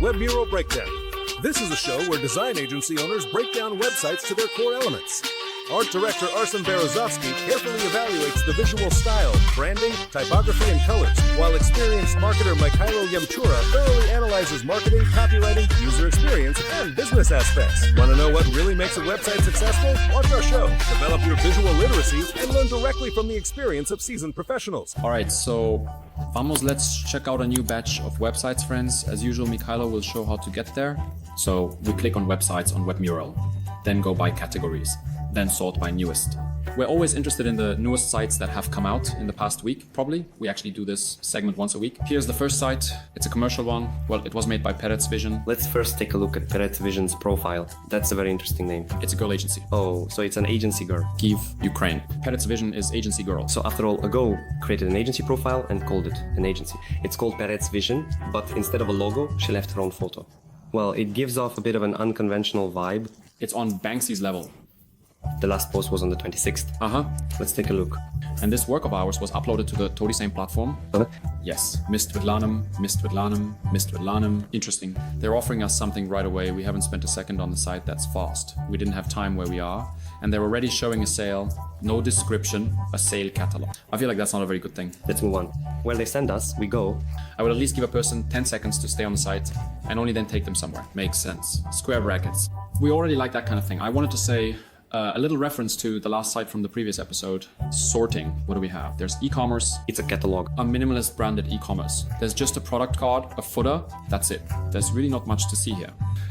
Webmural Breakdown. This is a show where design agency owners break down websites to their core elements. Art director Arsen Berezovsky carefully evaluates the visual style, branding, typography, and colors, while experienced marketer Mikhailo Yemchura thoroughly analyzes marketing, copywriting, user experience, and business aspects. Want to know what really makes a website successful? Watch our show, develop your visual literacy, and learn directly from the experience of seasoned professionals. All right, so vamos, let's check out a new batch of websites, friends. As usual, Mikhailo will show how to get there. So we click on websites on Webmural, then go by categories, then sort by newest. We're always interested in the newest sites that have come out in the past week, probably. We actually do this segment once a week. Here's the first site. It's a commercial one. Well, it was made by Perez Vision. Let's first take a look at Perez Vision's profile. That's a very interesting name. It's a girl agency. Oh, so it's an agency girl. Kyiv, Ukraine. Perez Vision is agency girl. So after all, a girl created an agency profile and called it an agency. It's called Perez Vision, but instead of a logo, she left her own photo. Well, it gives off a bit of an unconventional vibe. It's on Banksy's level. The last post was on the 26th. Let's take a look. And this work of ours was uploaded to the totally same platform. Yes, Mist Vidlanum. Interesting. They're offering us something right away. We haven't spent a second on the site. That's fast. We didn't have time where we are. And they're already showing a sale. No description, a sale catalog. I feel like that's not a very good thing. Let's move on. Where they send us, we go. I would at least give a person 10 seconds to stay on the site and only then take them somewhere. Makes sense. Square brackets. We already like that kind of thing. I wanted to say a little reference to the last site from the previous episode. Sorting. What do we have? There's e-commerce. It's a catalog. A minimalist branded e-commerce. There's just a product card, a footer. That's it. There's really not much to see here.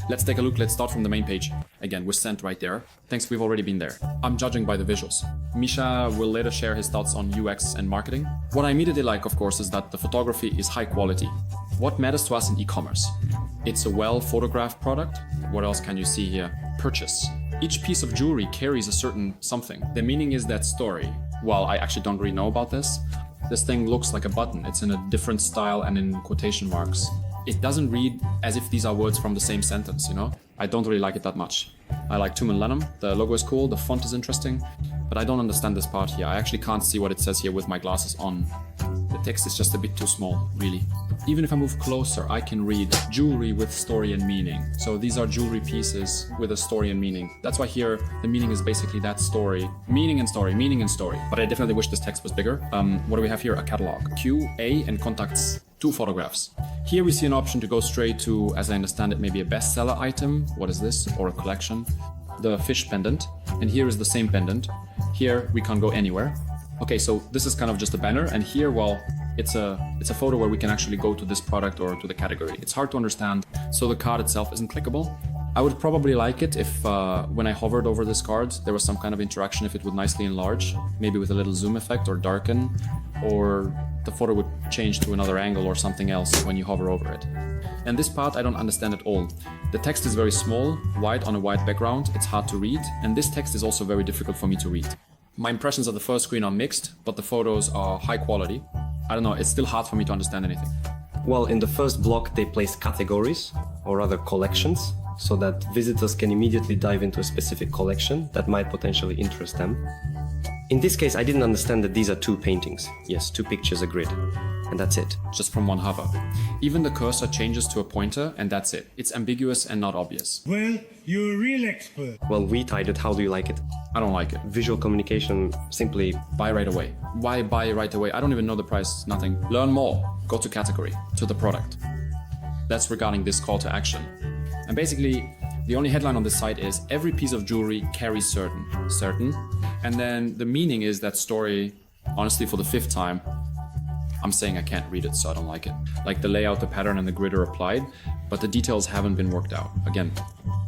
Let's take a look. Let's start from the main page. Again, we're sent right there. Thanks, we've already been there. I'm judging by the visuals. Misha will later share his thoughts on UX and marketing. What I immediately like, of course, is that the photography is high quality. What matters to us in e-commerce? It's a well-photographed product. What else can you see here? Purchase. Each piece of jewelry carries a certain something. The meaning is that story. Well, I actually don't really know about this. This thing looks like a button. It's in a different style and in quotation marks. It doesn't read as if these are words from the same sentence, you know? I don't really like it that much. I like Tumen Lenum. The logo is cool, the font is interesting, but I don't understand this part here. I actually can't see what it says here with my glasses on. The text is just a bit too small, really. Even if I move closer, I can read jewelry with story and meaning. So these are jewelry pieces with a story and meaning. That's why here the meaning is basically that story. Meaning and story, meaning and story. But I definitely wish this text was bigger. What do we have here? A catalog. Q, A, and contacts. 2 photographs. Here we see an option to go straight to, as I understand it, maybe a bestseller item. What is this? Or a collection. The fish pendant. And here is the same pendant. Here we can't go anywhere. Okay, so this is kind of just a banner, and here, well, it's a photo where we can actually go to this product or to the category. It's hard to understand, so the card itself isn't clickable. I would probably like it if when I hovered over this card, there was some kind of interaction, if it would nicely enlarge, maybe with a little zoom effect or darken, or the photo would change to another angle or something else when you hover over it. And this part I don't understand at all. The text is very small, white on a white background, it's hard to read, and this text is also very difficult for me to read. My impressions of the first screen are mixed, but the photos are high quality. I don't know, it's still hard for me to understand anything. Well, in the first block, they place categories, or rather collections, so that visitors can immediately dive into a specific collection that might potentially interest them. In this case, I didn't understand that these are 2 paintings. Yes, 2 pictures, a grid. And that's it. Just from one hover. Even the cursor changes to a pointer, and that's it. It's ambiguous and not obvious. Well, you're a real expert. Well, we tied it. How do you like it? I don't like it. Visual communication, simply buy right away. Why buy right away? I don't even know the price, nothing. Learn more. Go to category, to the product. That's regarding this call to action. And basically, the only headline on this site is every piece of jewelry carries certain. And then the meaning is that story, honestly, for the 5th time, I'm saying I can't read it, so I don't like it. Like the layout, the pattern, and the grid are applied, but the details haven't been worked out. Again,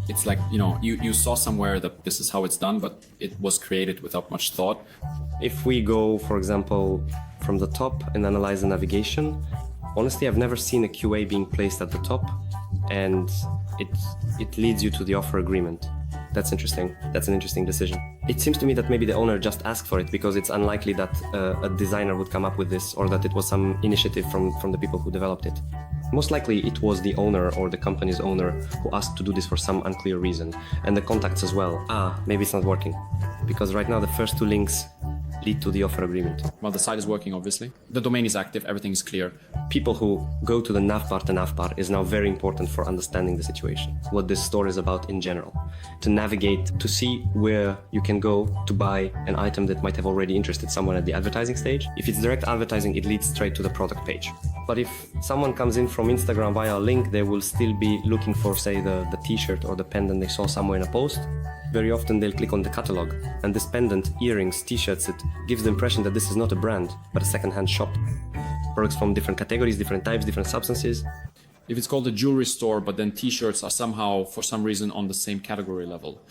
it's like, you know, you saw somewhere that this is how it's done, but it was created without much thought. If we go, for example, from the top and analyze the navigation, honestly, I've never seen a QA being placed at the top, and it leads you to the offer agreement. That's interesting. That's an interesting decision. It seems to me that maybe the owner just asked for it because it's unlikely that a designer would come up with this, or that it was some initiative from the people who developed it. Most likely it was the owner or the company's owner who asked to do this for some unclear reason. And the contacts as well. Maybe it's not working. Because right now the first 2 links lead to the offer agreement. Well, the site is working, obviously. The domain is active, everything is clear. People who go to the navbar to navbar is now very important for understanding the situation, what this store is about in general. To navigate, to see where you can go to buy an item that might have already interested someone at the advertising stage. If it's direct advertising, it leads straight to the product page. But if someone comes in from Instagram via a link, they will still be looking for, say, the t-shirt or the pendant they saw somewhere in a post. Very often they'll click on the catalog, and this pendant, earrings, t-shirts, it gives the impression that this is not a brand, but a second-hand shop. Products from different categories, different types, different substances. If it's called a jewelry store, but then t-shirts are somehow, for some reason, on the same category level.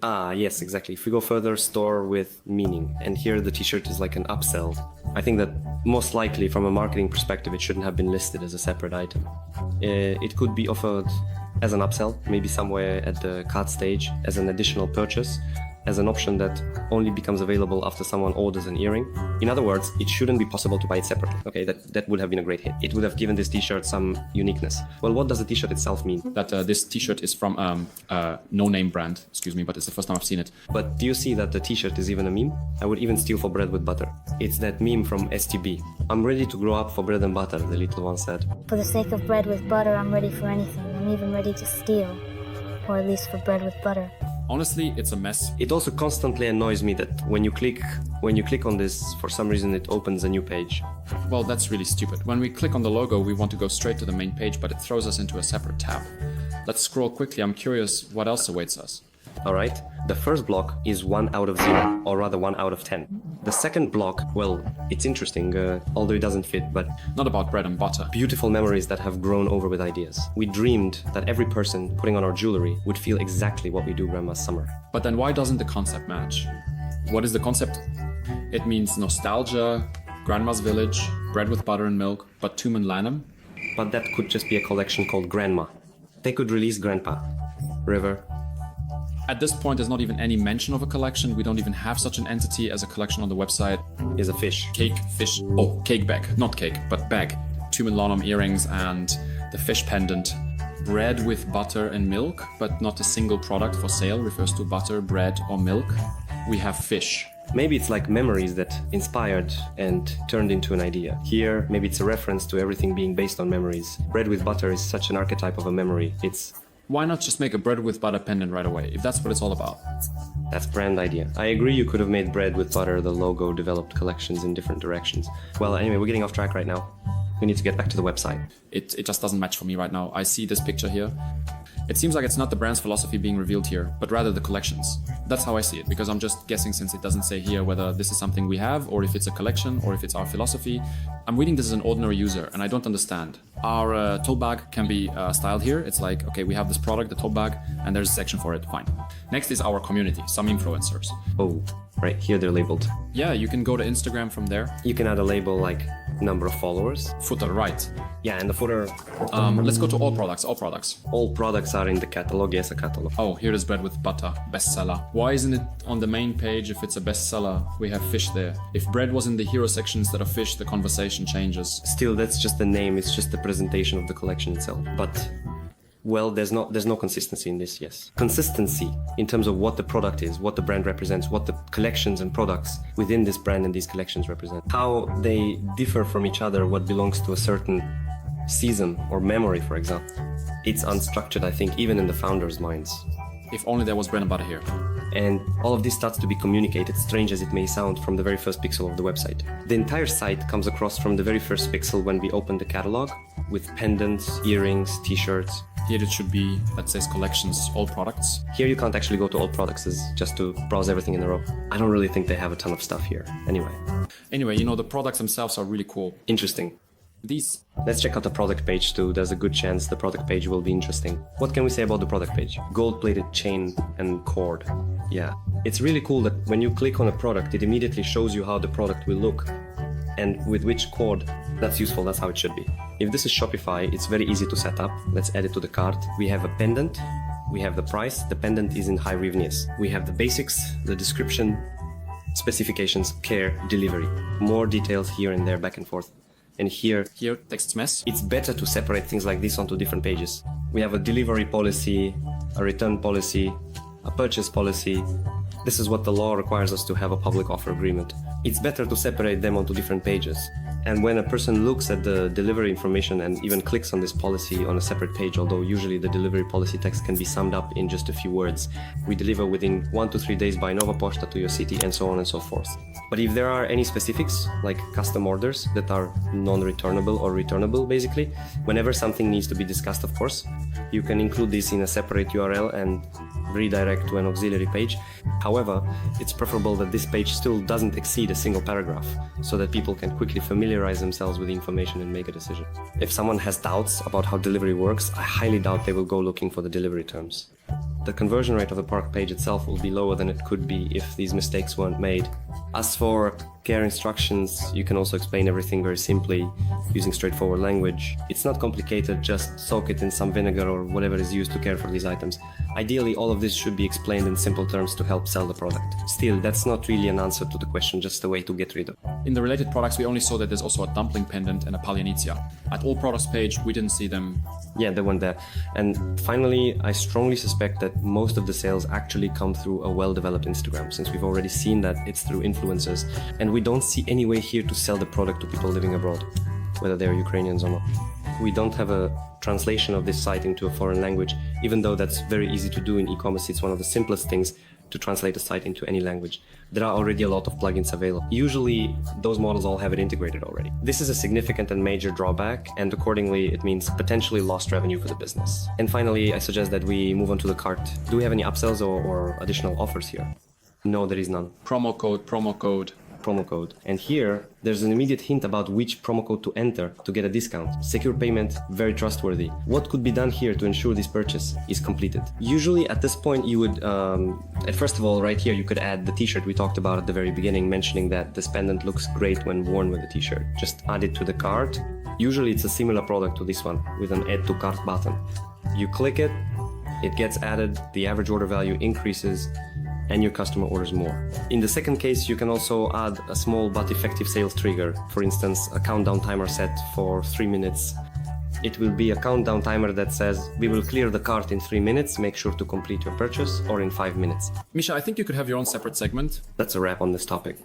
Ah, yes, exactly. If we go further, store with meaning. And here the t-shirt is like an upsell. I think that most likely from a marketing perspective, it shouldn't have been listed as a separate item. It could be offered as an upsell, maybe somewhere at the cart stage, as an additional purchase, as an option that only becomes available after someone orders an earring. In other words, it shouldn't be possible to buy it separately. Okay, that would have been a great hit. It would have given this t-shirt some uniqueness. Well, what does the t-shirt itself mean? That this t-shirt is from a no-name brand, excuse me, but it's the first time I've seen it. But do you see that the t-shirt is even a meme? I would even steal for bread with butter. It's that meme from STB. I'm ready to grow up for bread and butter, the little one said. For the sake of bread with butter, I'm ready for anything. I'm even ready to steal. Or at least for bread with butter. Honestly, it's a mess. It also constantly annoys me that when you click on this, for some reason it opens a new page. Well, that's really stupid. When we click on the logo, we want to go straight to the main page, but it throws us into a separate tab. Let's scroll quickly. I'm curious what else awaits us. Alright, the first block is 1 out of 0, or rather 1 out of 10. The second block, well, it's interesting, although it doesn't fit, but Not about bread and butter. beautiful memories that have grown over with ideas. We dreamed that every person putting on our jewelry would feel exactly what we do Grandma's summer. But then why doesn't the concept match? What is the concept? It means nostalgia, grandma's village, bread with butter and milk, but Tum and Lanham? But that could just be a collection called Grandma. They could release Grandpa, River. At this point, there's not even any mention of a collection. We don't even have such an entity as a collection on the website. Is a fish. Cake, fish, oh, cake bag, not cake, but bag. Tum and Lanham earrings and the fish pendant. Bread with butter and milk, but not a single product for sale refers to butter, bread, or milk. We have fish. Maybe it's like memories that inspired and turned into an idea. Here, maybe it's a reference to everything being based on memories. Bread with butter is such an archetype of a memory. Why not just make a bread with butter pendant right away, if that's what it's all about? That's brand idea. I agree you could have made bread with butter, the logo, developed collections in different directions. Well, anyway, we're getting off track right now. We need to get back to the website. It just doesn't match for me right now. I see this picture here. It seems like it's not the brand's philosophy being revealed here, but rather the collections. That's how I see it, because I'm just guessing since it doesn't say here whether this is something we have, or if it's a collection, or if it's our philosophy. I'm reading this as an ordinary user, and I don't understand. Our tote bag can be styled here. It's like, okay, we have this product, the tote bag, and there's a section for it, fine. Next is our community, some influencers. Oh, right, here they're labeled. Yeah, you can go to Instagram from there. You can add a label like number of followers. Footer, right. Yeah, and the footer, Let's go to all products, all products. all products are in the catalog, yes, a catalog. Oh, here is bread with butter, bestseller. Why isn't it on the main page if it's a bestseller? We have fish there. If bread was in the hero section instead of fish, the conversation changes. Still, that's just the name, it's just the presentation of the collection itself. But, well, there's no consistency in this, yes. Consistency in terms of what the product is, what the brand represents, what the collections and products within this brand and these collections represent. How they differ from each other, what belongs to a certain season or memory, for example. It's unstructured, I think, even in the founders' minds. If only there was bread and butter here. And all of this starts to be communicated, strange as it may sound, from the very first pixel of the website. The entire site comes across from the very first pixel when we open the catalog, with pendants, earrings, t-shirts. Here it should be, that says collections, all products. Here you can't actually go to all products, it's just to browse everything in a row. I don't really think they have a ton of stuff here. Anyway, you know, the products themselves are really cool. Interesting. These, Let's check out the product page too. There's a good chance the product page will be interesting. What can we say about the product page? Gold-plated chain and cord. Yeah. It's really cool that when you click on a product, it immediately shows you how the product will look and with which cord. That's useful, that's how it should be. If this is Shopify, it's very easy to set up. Let's add it to the cart. We have a pendant, we have the price, the pendant is in high revenues. We have the basics, the description, specifications, care, delivery. More details here and there, back and forth. And here, text mess. it's better to separate things like this onto different pages. We have a delivery policy, a return policy, a purchase policy. This is what the law requires us to have a public offer agreement. it's better to separate them onto different pages. And when a person looks at the delivery information and even clicks on this policy on a separate page, although usually the delivery policy text can be summed up in just a few words, we deliver within 1 to 3 days by Nova Posta to your city, and so on and so forth. But if there are any specifics, like custom orders that are non-returnable or returnable, basically, whenever something needs to be discussed, of course, you can include this in a separate URL and redirect to an auxiliary page. However, it's preferable that this page still doesn't exceed a single paragraph, so that people can quickly familiarize themselves with the information and make a decision. If someone has doubts about how delivery works, I highly doubt they will go looking for the delivery terms. The conversion rate of the product page itself will be lower than it could be if these mistakes weren't made. As for care instructions, you can also explain everything very simply using straightforward language. It's not complicated, just soak it in some vinegar or whatever is used to care for these items. Ideally, all of this should be explained in simple terms to help sell the product. Still, that's not really an answer to the question, just a way to get rid of. In the related products, we only saw that there's also a dumpling pendant and a paglianizia. At all products page, we didn't see them. Yeah, they weren't there. And finally, I strongly suspect that most of the sales actually come through a well-developed Instagram, since we've already seen that it's through influencers, and we don't see any way here to sell the product to people living abroad, whether they're Ukrainians or not. We don't have a translation of this site into a foreign language, even though that's very easy to do in e-commerce. It's one of the simplest things to translate a site into any language. There are already a lot of plugins available. Usually, those models all have it integrated already. This is a significant and major drawback, and accordingly, it means potentially lost revenue for the business. And finally, I suggest that we move on to the cart. Do we have any upsells or additional offers here? No, there is none. Promo code. And here, there's an immediate hint about which promo code to enter to get a discount. Secure payment, very trustworthy. What could be done here to ensure this purchase is completed? Usually at this point you would, first of all, right here you could add the t-shirt we talked about at the very beginning, mentioning that this pendant looks great when worn with the t-shirt. Just add it to the cart. Usually it's a similar product to this one with an add to cart button. You click it, it gets added, the average order value increases, and your customer orders more. In the second case, you can also add a small but effective sales trigger. For instance, a countdown timer set for 3 minutes. It will be a countdown timer that says, we will clear the cart in 3 minutes, make sure to complete your purchase, or in 5 minutes. Misha, I think you could have your own separate segment. That's a wrap on this topic.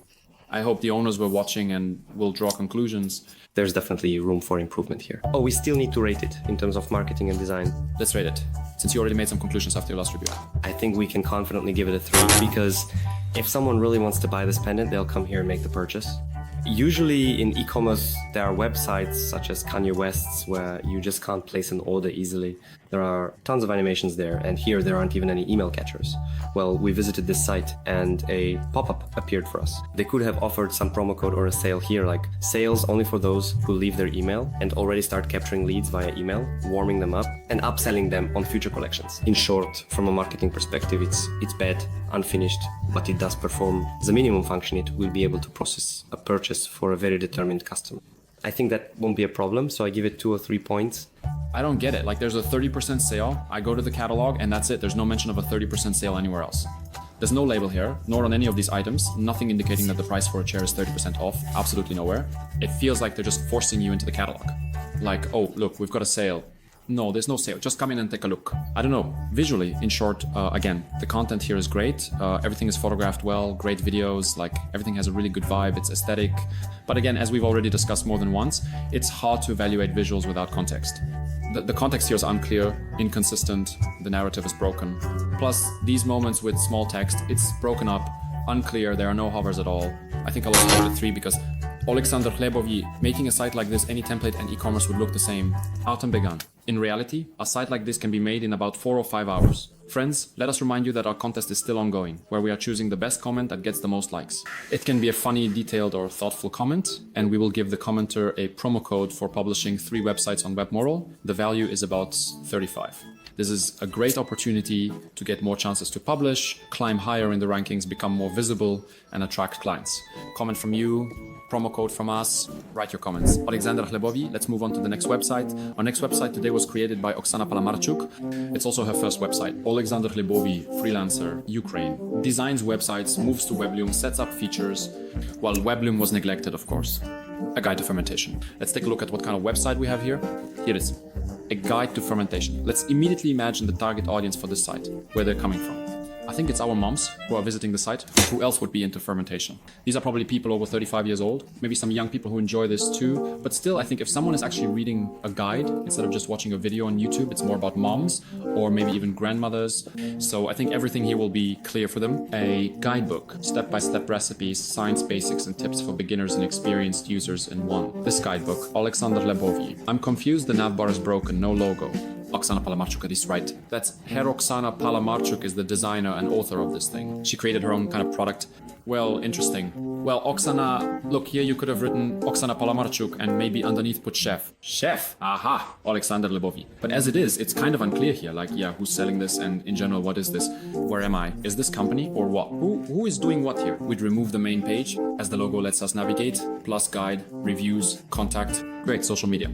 I hope the owners were watching and will draw conclusions. There's definitely room for improvement here. Oh, we still need to rate it in terms of marketing and design. Let's rate it, since you already made some conclusions after your last review. I think we can confidently give it a 3, because if someone really wants to buy this pendant, they'll come here and make the purchase. Usually in e-commerce, there are websites such as Kanye West's where you just can't place an order easily. There are tons of animations there, and here there aren't even any email catchers. Well, we visited this site and a pop-up appeared for us. They could have offered some promo code or a sale here, like sales only for those who leave their email and already start capturing leads via email, warming them up, and upselling them on future collections. In short, from a marketing perspective, it's bad, unfinished, but it does perform the minimum function. It will be able to process a purchase for a very determined customer. I think that won't be a problem, so I give it 2 or 3 points. I don't get it. Like, there's a 30% sale. I go to the catalog and that's it. There's no mention of a 30% sale anywhere else. There's no label here, nor on any of these items. Nothing indicating that the price for a chair is 30% off. Absolutely nowhere. It feels like they're just forcing you into the catalog. Like, oh, look, we've got a sale. No, there's no sale. Just come in and take a look. I don't know. Visually, in short, again, the content here is great. Everything is photographed well, great videos, like everything has a really good vibe. It's aesthetic. But again, as we've already discussed more than once, it's hard to evaluate visuals without context. The context here is unclear, inconsistent, the narrative is broken. Plus, these moments with small text, it's broken up, unclear, there are no hovers at all. I think I'll also give it a 3 because Alexander Hlebovi, making a site like this, any template and e-commerce would look the same. Autumn began. In reality, a site like this can be made in about 4 or 5 hours. Friends, let us remind you that our contest is still ongoing, where we are choosing the best comment that gets the most likes. It can be a funny, detailed or thoughtful comment, and we will give the commenter a promo code for publishing 3 websites on Webmural. The value is about 35. This is a great opportunity to get more chances to publish, climb higher in the rankings, become more visible, and attract clients. Comment from you, promo code from us, write your comments. Alexander Hlebovi, let's move on to the next website. Our next website today was created by Oksana Palamarchuk. It's also her first website. Alexander Hlebovi, freelancer, Ukraine. Designs websites, moves to Webloom, sets up features, while Webloom was neglected, of course. A guide to fermentation. Let's take a look at what kind of website we have here. Here it is. A guide to fermentation. Let's immediately imagine the target audience for this site, where they're coming from. I think it's our moms who are visiting the site. Who else would be into fermentation? These are probably people over 35 years old, maybe some young people who enjoy this too. But still, I think if someone is actually reading a guide instead of just watching a video on YouTube, it's more about moms or maybe even grandmothers. So I think everything here will be clear for them. A guidebook, step-by-step recipes, science basics and tips for beginners and experienced users in one. This guidebook, Alexander Lebovi. I'm confused, the navbar is broken, no logo. Oksana Palamarchuk is right. That's her Oksana Palamarchuk is the designer and author of this thing. She created her own kind of product. Well, interesting. Well, Oksana, look, here you could have written Oksana Palamarchuk and maybe underneath put chef. Chef! Aha! Alexander Lebovi. But as it is, it's kind of unclear here. Like, yeah, who's selling this and in general, what is this? Where am I? Is this company or what? Who is doing what here? We'd remove the main page as the logo lets us navigate, plus guide, reviews, contact. Great, social media.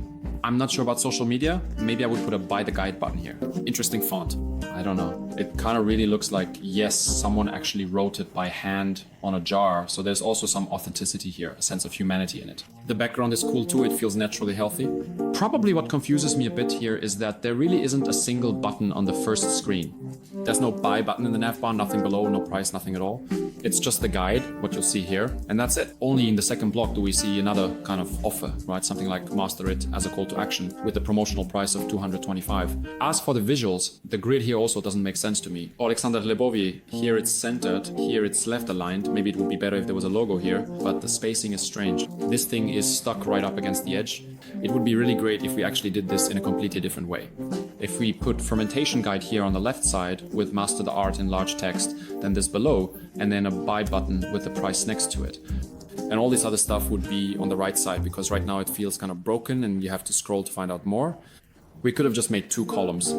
I'm not sure about social media. Maybe I would put a buy the guide button here. Interesting font. I don't know. It kind of really looks like, yes, someone actually wrote it by hand on a jar. So there's also some authenticity here, a sense of humanity in it. The background is cool too. It feels naturally healthy. Probably what confuses me a bit here is that there really isn't a single button on the first screen. There's no buy button in the navbar, nothing below, no price, nothing at all. It's just the guide, what you'll see here, and that's it. Only in the second block do we see another kind of offer, right? Something like master it as a call to action with a promotional price of 225. As for the visuals, the grid here also doesn't make sense to me. Alexander Lebovi, here it's centered, here it's left aligned. Maybe it would be better if there was a logo here, but the spacing is strange. This thing is stuck right up against the edge. It would be really great if we actually did this in a completely different way. If we put fermentation guide here on the left side with master the art in large text, then this below, and then a buy button with the price next to it. And all this other stuff would be on the right side because right now it feels kind of broken and you have to scroll to find out more. We could have just made two columns.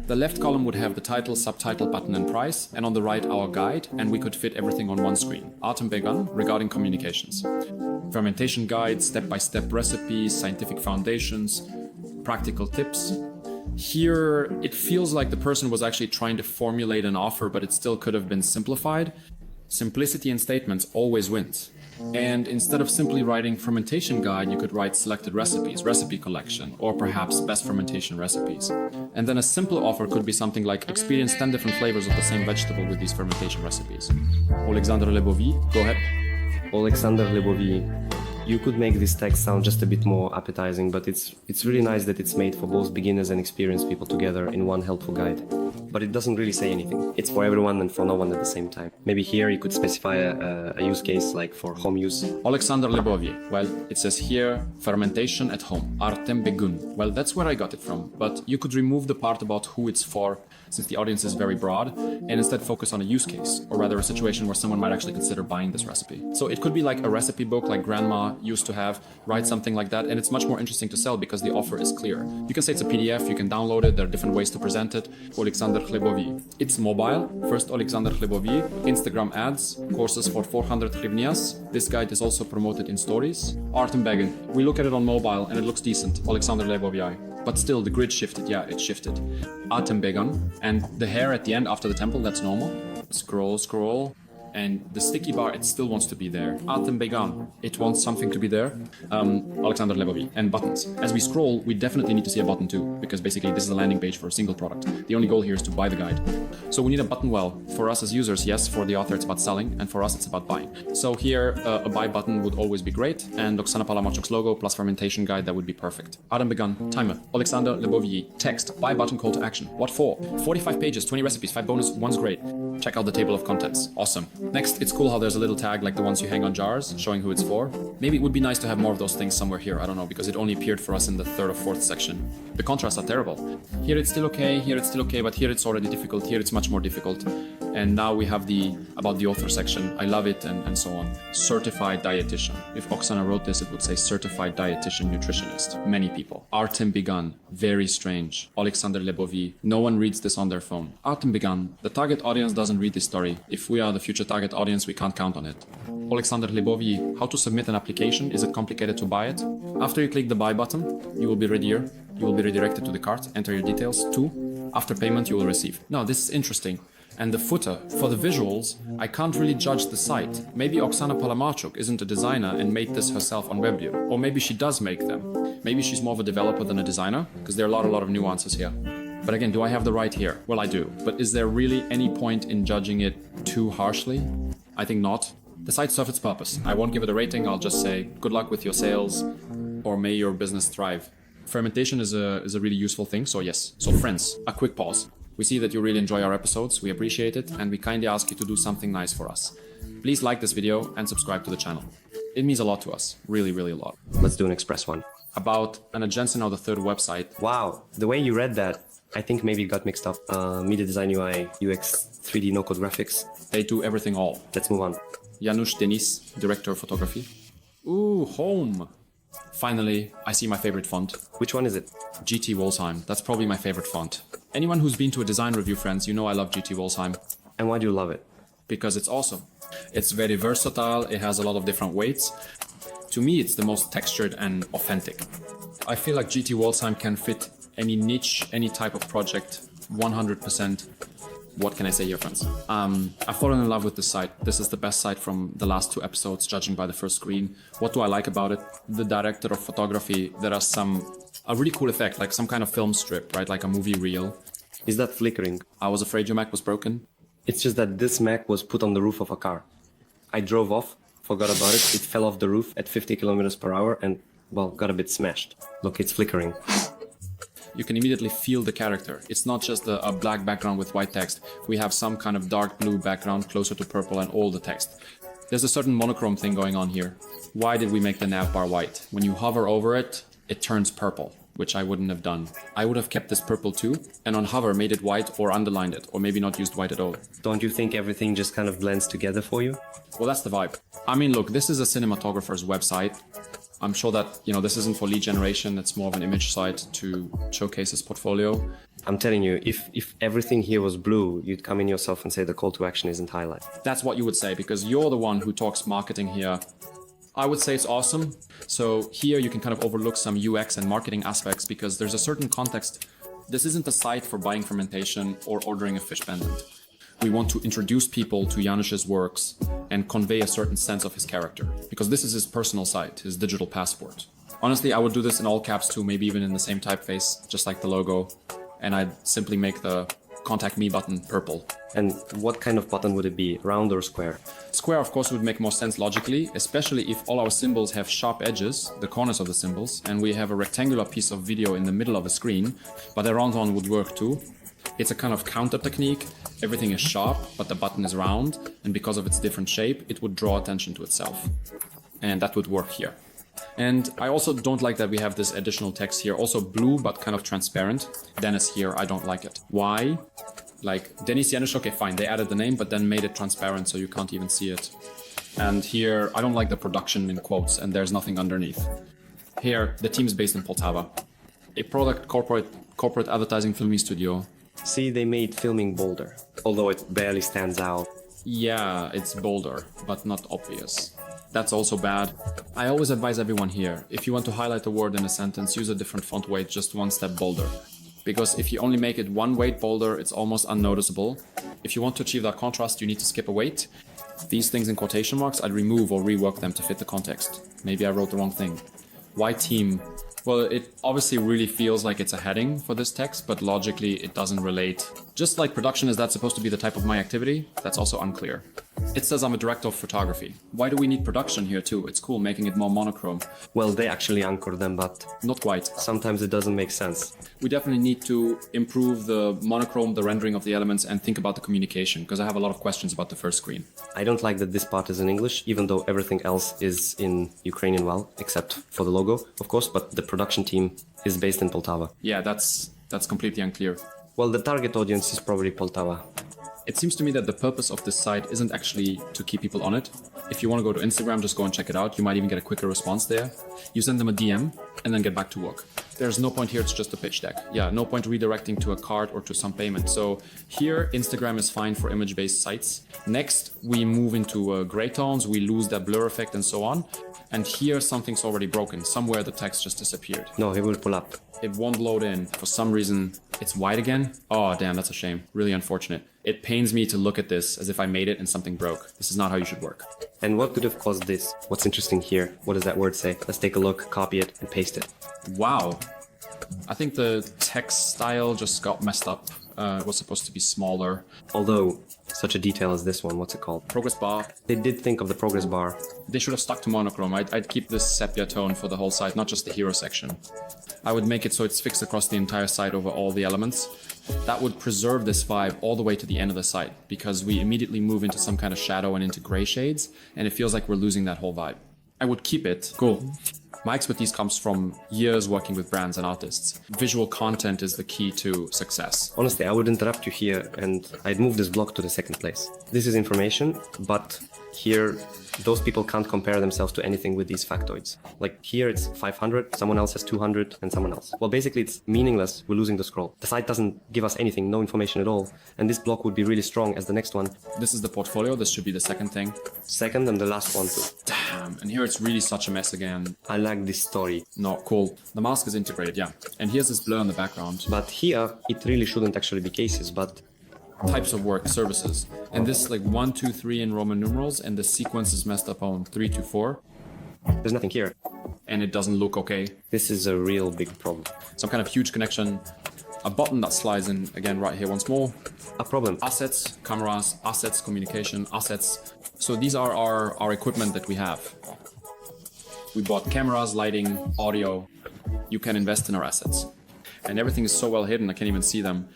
The left column would have the title, subtitle, button and price, and on the right our guide, and we could fit everything on one screen. Atem begun regarding communications. Fermentation guide, step-by-step recipes, scientific foundations, practical tips. Here, it feels like the person was actually trying to formulate an offer, but it still could have been simplified. Simplicity in statements always wins. And instead of simply writing fermentation guide, you could write selected recipes, recipe collection, or perhaps best fermentation recipes. And then a simple offer could be something like experience 10 different flavors of the same vegetable with these fermentation recipes. Alexander Lebovi, go ahead. Alexander Lebovi. You could make this text sound just a bit more appetizing, but it's really nice that it's made for both beginners and experienced people together in one helpful guide. But it doesn't really say anything. It's for everyone and for no one at the same time. Maybe here you could specify a use case like for home use. Alexander Lebovi. Well, it says here, fermentation at home. Artem begun. Well, that's where I got it from. But you could remove the part about who it's for, since the audience is very broad, and instead focus on a use case, or rather a situation where someone might actually consider buying this recipe. So it could be like a recipe book like grandma used to have, write something like that, and it's much more interesting to sell because the offer is clear. You can say it's a PDF, you can download it, there are different ways to present it. Alexander Lebovi. It's mobile. First Alexander Lebovi, Instagram ads, courses for 400 hryvnias. This guide is also promoted in stories. Artem begun. We look at it on mobile and it looks decent. Alexander Lebovi. But still, the grid shifted. Yeah, it shifted. Atem begun. And the hair at the end after the temple, that's normal. Scroll, scroll. And the sticky bar, it still wants to be there. Atem begun. It wants something to be there. Alexander Lebovi. And buttons. As we scroll, we definitely need to see a button too, because basically this is a landing page for a single product. The only goal here is to buy the guide. So we need a button. Well, for us as users, yes. For the author, it's about selling, and for us, it's about buying. So here, a buy button would always be great, and Oksana Palamarchuk's logo plus fermentation guide, that would be perfect. Atem begun. Timer. Alexander Lebovi. Text. Buy button. Call to action. What for? 45 pages, 20 recipes, 5 bonus, 1's great. Check out the table of contents. Awesome. Next, it's cool how there's a little tag like the ones you hang on jars, showing who it's for. Maybe it would be nice to have more of those things somewhere here, I don't know, because it only appeared for us in the 3rd or 4th section. The contrasts are terrible. Here it's still okay, here it's still okay, but here it's already difficult, here it's much more difficult. And now we have the about the author section. I love it, and so on. Certified dietitian. If Oksana wrote this, it would say certified dietitian nutritionist. Many people. Artem begun. Very strange. Alexander Lebovi. No one reads this on their phone. Artem begun. The target audience doesn't read this story. If we are the future target audience, we can't count on it. Alexander Lebovi. How to submit an application? Is it complicated to buy it? After you click the buy button, you will be redirected to the cart. Enter your details. 2. After payment, you will receive. Now, this is interesting. And the footer. For the visuals, I can't really judge the site. Maybe Oksana Palamarchuk isn't a designer and made this herself on Webflow. Or maybe she does make them. Maybe she's more of a developer than a designer, because there are a lot of nuances here. But again, do I have the right here? Well, I do. But is there really any point in judging it too harshly? I think not. The site serves its purpose. I won't give it a rating. I'll just say good luck with your sales, or may your business thrive. Fermentation is a really useful thing. So yes. So friends, a quick pause. We see that you really enjoy our episodes. We appreciate it. And we kindly ask you to do something nice for us. Please like this video and subscribe to the channel. It means a lot to us. Really, really a lot. Let's do an express one. About an Agency Now the Third website. Wow, the way you read that, I think maybe it got mixed up. Media design, UI, UX, 3D no-code graphics. They do everything all. Let's move on. Janusz Denis, Director of Photography. Ooh, home. Finally, I see my favorite font. Which one is it? GT Wolsheim. That's probably my favorite font. Anyone who's been to a design review, friends, you know I love GT Wolsheim. And why do you love it? Because it's awesome. It's very versatile. It has a lot of different weights. To me, it's the most textured and authentic. I feel like GT Wolsheim can fit any niche, any type of project, 100%. What can I say here, friends? I've fallen in love with this site. This is the best site from the last 2 episodes, judging by the first screen. What do I like about it? The director of photography, there are a really cool effect, like some kind of film strip, right? Like a movie reel. Is that flickering? I was afraid your Mac was broken. It's just that this Mac was put on the roof of a car. I drove off, forgot about it. It fell off the roof at 50 kilometers per hour and, well, got a bit smashed. Look, it's flickering. You can immediately feel the character. It's not just a black background with white text. We have some kind of dark blue background closer to purple and all the text. There's a certain monochrome thing going on here. Why did we make the nav bar white? When you hover over it, it turns purple, which I wouldn't have done. I would have kept this purple too, and on hover made it white or underlined it, or maybe not used white at all. Don't you think everything just kind of blends together for you? Well, that's the vibe. I mean, look, this is a cinematographer's website. I'm sure that, this isn't for lead generation. It's more of an image site to showcase his portfolio. I'm telling you, if everything here was blue, you'd come in yourself and say the call to action isn't highlighted. That's what you would say, because you're the one who talks marketing here. I would say it's awesome. So here you can kind of overlook some UX and marketing aspects because there's a certain context. This isn't a site for buying fermentation or ordering a fish pendant. We want to introduce people to Janusz's works and convey a certain sense of his character, because this is his personal site, his digital passport. Honestly, I would do this in all caps too, maybe even in the same typeface, just like the logo, and I'd simply make the contact me button purple. And what kind of button would it be, round or square? Square, of course, would make more sense logically, especially if all our symbols have sharp edges, the corners of the symbols, and we have a rectangular piece of video in the middle of a screen, but a round one would work too. It's a kind of counter technique. Everything is sharp, but the button is round, and because of its different shape, it would draw attention to itself. And that would work here. And I also don't like that we have this additional text here, also blue, but kind of transparent. Dennis here, I don't like it. Why? Like, Denis Janusz, okay, fine, they added the name, but then made it transparent so you can't even see it. And here, I don't like the production in quotes, and there's nothing underneath. Here, the team is based in Poltava. A product corporate advertising filming studio. See, they made filming bolder, although it barely stands out. Yeah, it's bolder, but not obvious. That's also bad. I always advise everyone here, if you want to highlight a word in a sentence, use a different font weight, just one step bolder. Because if you only make it one weight bolder, it's almost unnoticeable. If you want to achieve that contrast, you need to skip a weight. These things in quotation marks, I'd remove or rework them to fit the context. Maybe I wrote the wrong thing. Why team? Well, it obviously really feels like it's a heading for this text, but logically it doesn't relate. Just like production, is that supposed to be the type of my activity? That's also unclear. It says I'm a director of photography. Why do we need production here too? It's cool, making it more monochrome. Well, they actually anchor them, but not quite. Sometimes it doesn't make sense. We definitely need to improve the monochrome, the rendering of the elements, and think about the communication, because I have a lot of questions about the first screen. I don't like that this part is in English, even though everything else is in Ukrainian, well, except for the logo, of course, but the production team is based in Poltava. Yeah, that's completely unclear. Well, the target audience is probably Poltava. It seems to me that the purpose of this site isn't actually to keep people on it. If you want to go to Instagram, just go and check it out. You might even get a quicker response there. You send them a DM and then get back to work. There's no point here, it's just a pitch deck. Yeah, no point redirecting to a cart or to some payment. So here, Instagram is fine for image-based sites. Next, we move into gray tones, we lose that blur effect and so on. And here, something's already broken. Somewhere the text just disappeared. No, it will pull up. It won't load in. For some reason, it's white again. Oh, damn, that's a shame. Really unfortunate. It pains me to look at this as if I made it and something broke. This is not how you should work. And what could have caused this? What's interesting here? What does that word say? Let's take a look, copy it, and paste it. Wow. I think the text style just got messed up. It was supposed to be smaller. Although, such a detail as this one, what's it called? Progress bar. They did think of the progress bar. They should have stuck to monochrome. I'd keep this sepia tone for the whole site, not just the hero section. I would make it so it's fixed across the entire site over all the elements. That would preserve this vibe all the way to the end of the site, because we immediately move into some kind of shadow and into gray shades, and it feels like we're losing that whole vibe. I would keep it. Cool. My expertise comes from years working with brands and artists. Visual content is the key to success. Honestly, I would interrupt you here and I'd move this block to the second place. This is information, but here, those people can't compare themselves to anything with these factoids. Like here it's 500, someone else has 200, and someone else. Well, basically it's meaningless, we're losing the scroll. The site doesn't give us anything, no information at all, and this block would be really strong as the next one. This is the portfolio, this should be the second thing. Second and the last one too. Damn, and here it's really such a mess again. I like this story. No, cool. The mask is integrated, yeah. And here's this blur in the background. But here, it really shouldn't actually be cases, but Types of work, services. And this like 1, 2, 3 in Roman numerals, and the sequence is messed up on 3, 2, 4. there's nothing here. And it doesn't look okay. This is a real big problem. Some kind of huge connection. A button that slides in again right here once more. A problem. Assets, cameras, assets, communication, assets. So these are our equipment that we have. We bought cameras, lighting, audio. You can invest in our assets. And everything is so well hidden, I can't even see them.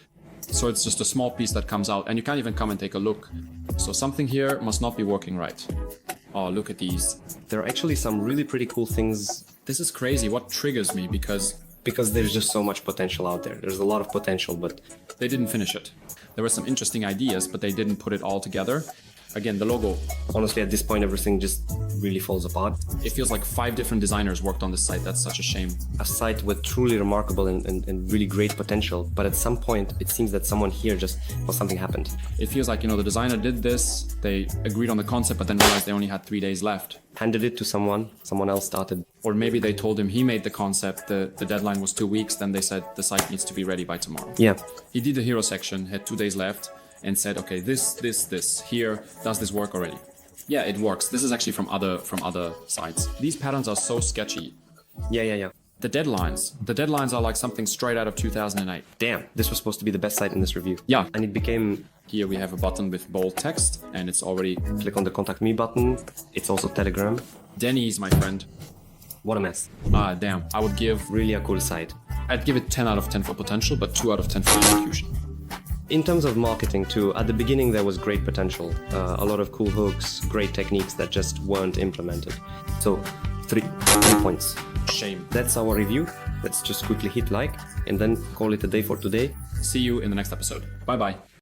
So it's just a small piece that comes out, and you can't even come and take a look. So something here must not be working right. Oh, look at these. There are actually some really pretty cool things. This is crazy. What triggers me? Because There's just so much potential out there. There's a lot of potential, but they didn't finish it. There were some interesting ideas, but they didn't put it all together. Again, the logo. honestly at this point everything just really falls apart. It feels like 5 different designers worked on this site. That's such a shame. A site with truly remarkable and really great potential, but at some point it seems that someone here something happened. It feels like, the designer did this, they agreed on the concept, but then realized they only had 3 days left. Handed it to someone else started. Or maybe they told him he made the concept, the deadline was 2 weeks, then they said the site needs to be ready by tomorrow. Yeah, He did the hero section, had 2 days left, and said, okay, this, here, does this work already? Yeah, it works. This is actually from other sites. These patterns are so sketchy. yeah. The deadlines are like something straight out of 2008. Damn, this was supposed to be the best site in this review. Yeah. And it became, Here we have a button with bold text, and it's already click on the contact me button. It's also Telegram. Denny's, my friend. What a mess. Ah, damn. I would give, Really a cool site. I'd give it 10 out of 10 for potential, but 2 out of 10 for execution. In terms of marketing too, at the beginning there was great potential. A lot of cool hooks, great techniques that just weren't implemented. So, 3 points. Shame. That's our review. Let's just quickly hit like and then call it a day for today. See you in the next episode. Bye bye.